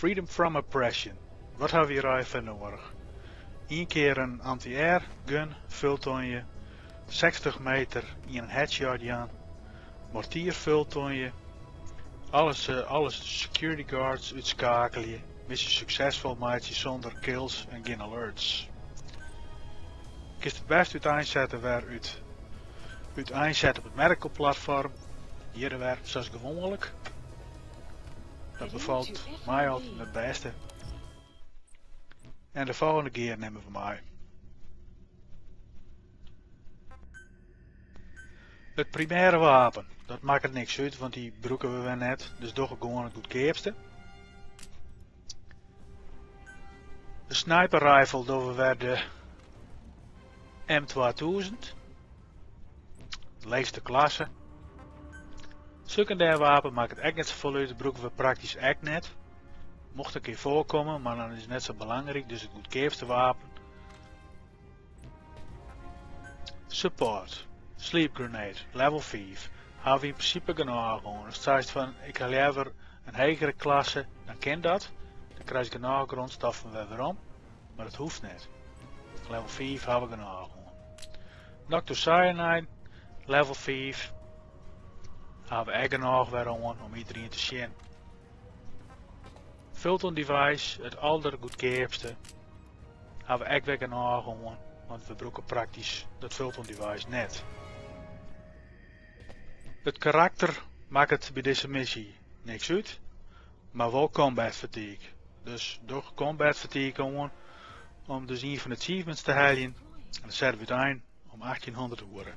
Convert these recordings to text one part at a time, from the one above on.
Freedom from oppression. Wat hebben we hier even nodig? Eén keer een anti-air gun, vultonje, 60 meter in een headshot aan, mortier vultonje, alles security guards uitschakelen, missie succesvol maatje zonder kills en geen alerts. Ik is het best uit einzetten waar uit einzetten op het medical platform. Hier werkt zoals gewoonlijk. Dat bevalt mij altijd het beste. En de volgende keer nemen we mij. Het primaire wapen, dat maakt het niks uit, want die gebruiken we weer net, dus toch gewoon het goedkoopste. De sniper rifle doen we weer de M2000. De leegste klasse. Secundair wapen maakt het echt net zo vol uit, dat gebruiken we praktisch echt net. Mocht een keer voorkomen, maar dan is het net zo belangrijk, dus het goedkoopste wapen. Support. Sleep grenade. Level 5. Hebben we in principe genoeg gewoon. Als het zegt van, ik ga liever een hogere klasse, dan ken dat. Dan krijg je genoeg grondstoffen weer om. Maar dat hoeft niet. Level 5 hebben we genoeg gewoon. Dr. Cyanide. Level 5. Hebben we echt genoeg weer om iedereen te zien. Fulton device, het allergoedkoopste. Hebben we echt weer genoeg gewoon. Want we gebruiken praktisch dat Fulton device net. Het karakter maakt het bij deze missie niks uit, maar wel combat fatigue. Dus door combat fatigue gewoon om dus een van de achievements te halen en dan zetten we het een om 1800 uur.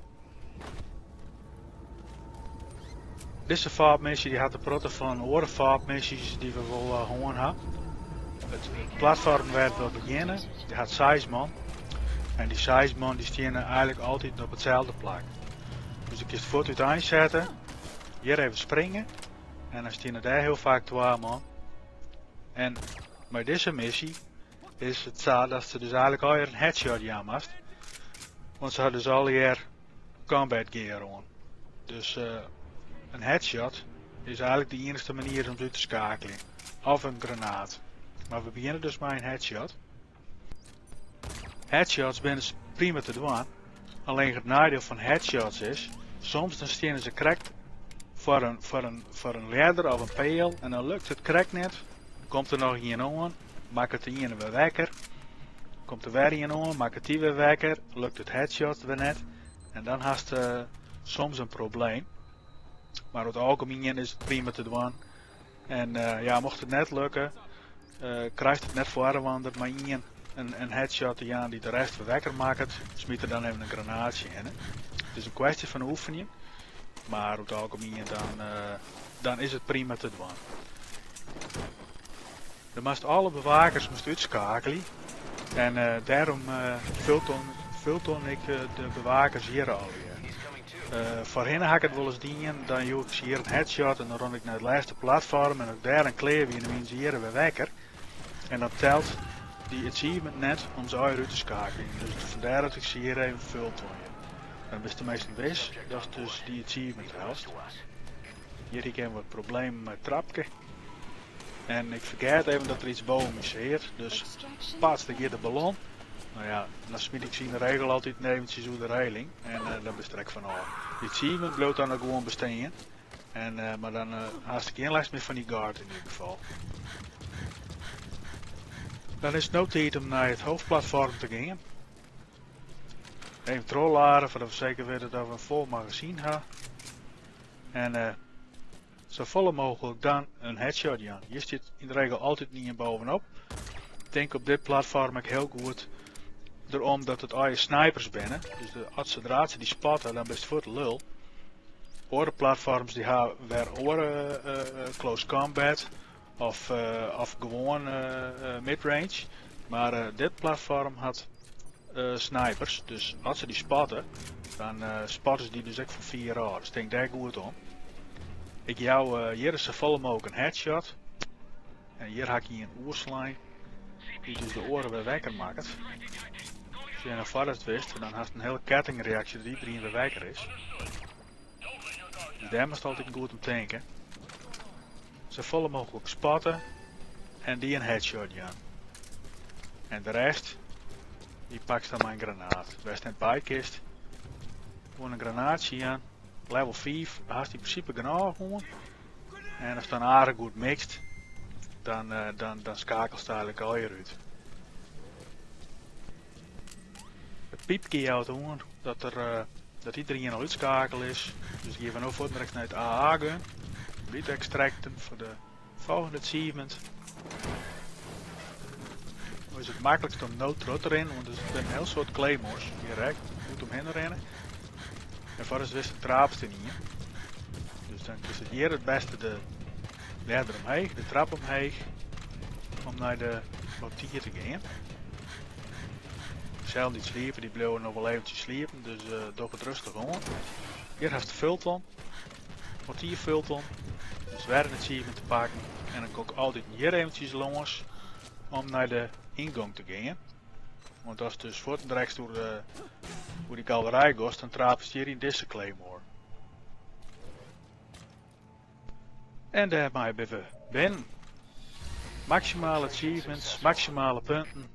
Deze vaartmissie die had de protte van andere vaartmissies die we wel gewoon hebben. Het platform werd wel beginnen, die had 6 man. En die 6 man die staan eigenlijk altijd op hetzelfde plek. Dus ik kies het uit einzetten, hier even springen en dan staan er daar heel vaak 2 man. En bij deze missie is het zo dat ze dus eigenlijk al een headshot aan moest. Want ze hadden dus al hier combat gear aan. Dus een headshot is eigenlijk de enige manier om uit te schakelen. Of een granaat. Maar we beginnen dus met een headshot. Headshots zijn dus prima te doen. Alleen het nadeel van headshots is, soms dan staan ze correct voor een ladder of een pijl en dan lukt het correct net. Komt er nog een aan, maakt het de ene weer wekker. Komt er weer een aan, maakt het die weer wekker, lukt het headshot weer net. En dan heeft je soms een probleem. Maar over het algemeen is het prima te doen. En ja, mocht het net lukken, krijgt het net voor want er maar een headshot aan die de rest verwekker maakt, smiet er dan even een granaatje in. Het is een kwestie van oefening, maar over het algemeen dan is het prima te doen. Dan moest alle bewakers uitschakelen en daarom vulton ik de bewakers hier alweer. Voorheen had ik het wel eens dienen, dan joeg ik hier een headshot en dan rond ik naar het laatste platform en ook daar een kleer wie de mensen hier weer wekker. En dat telt die achievement net om ze uit te schakelen. Dus vandaar dat ik ze hier even vulton. Dan is de meeste wis, dat is dus die achievement helft. Hier heb ik wat problemen met het trapje. En ik vergeet even dat er iets boven me zit, dus paats ik hier de ballon. Nou ja, dan smiet ik ze in de regel altijd eventjes door de reiling en dan bestrek van al. Die achievement bloot dan ook gewoon besteden. En, maar dan haast ik geen last meer van die guard in ieder geval. Dan is het no tijd om naar het hoofdplatform te gaan. Even trollaren, voordat we zeker weten dat we een vol magazine hebben. En zo volle mogelijk dan een headshot aan. Hier zit in de regel altijd niet in bovenop. Ik denk op dit platform ik heel goed erom dat het al je snipers binnen. Dus zodra ze die spotten, dan best voor het lul. Andere platforms die hebben weer close combat. Of gewoon midrange. Maar dit platform had snipers. Dus als ze die spotten, dan spotten ze die dus echt voor 4 jaar. Dus ik denk daar goed om. Ik jou hier is ze volle mogelijk een headshot. En hier heb je een oerslijn. Die dus de oren weer wekker maakt. Als je naar forest wist, dan heeft een hele kettingreactie dat iedereen weer wekker is. Dus daar moet altijd goed om denken. Zo volle mogelijk spotten. en die een headshot aan. En de rest, die pakt dan mijn granaat. Best een bijkist. Gewoon een granaatje aan. Level 5, daar had hij in principe genoeg gewoon. En als het dan aardig goed mixt, dan schakelt het eigenlijk al je uit. Het piepje houdt gewoon dat iedereen al uitschakeld is. Dus ik ga van over direct naar het AA gaan. Niet extracten voor de volgende achievement. Nu is het makkelijkst om no trot erin, want er zijn een heel soort claymores direct. Je moet omheen rennen. En voor is het de traapste niet. Dus dan is het hier het beste de ladder omheen, de trap omheen, om naar de mortier te gaan. Zelf niet sliepen, die bleven nog wel eventjes sliepen, dus doe het rustig om. Hier heeft de Fulton, mortier Fulton, dus weer een achievement te pakken. En dan kom ik altijd hier eventjes langs om naar de ingang te gaan. Want als het dus voortdurend door die galerij gaat, dan trapt hier in deze claymore. En daar hebben we binnen. Maximale achievements, maximale punten.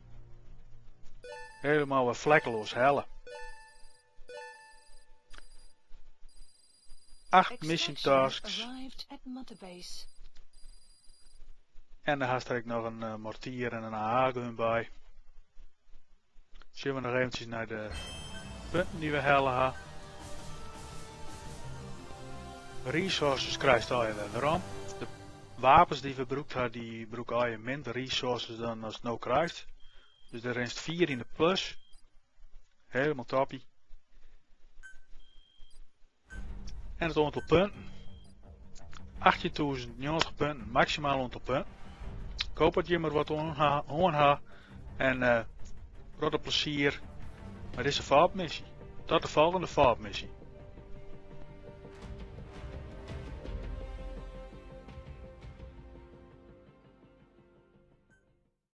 Helemaal vlekkeloos helle. 8 mission tasks. En dan had ik nog een mortier en een AA-gun bij. Zullen we nog eventjes naar de punten die we hellen hebben. Resources krijgt al je waarom. De wapens die we gebruikt hebben, die gebruiken al je minder resources dan als het nou krijgt. Dus er is 4 in de plus. Helemaal toppie. En het aantal punten. 18.090 punten, maximaal aantal punten. Ik hoop dat je maar wat hoorn ha. En grote plezier met deze vaartmissie. Tot de volgende vaartmissie.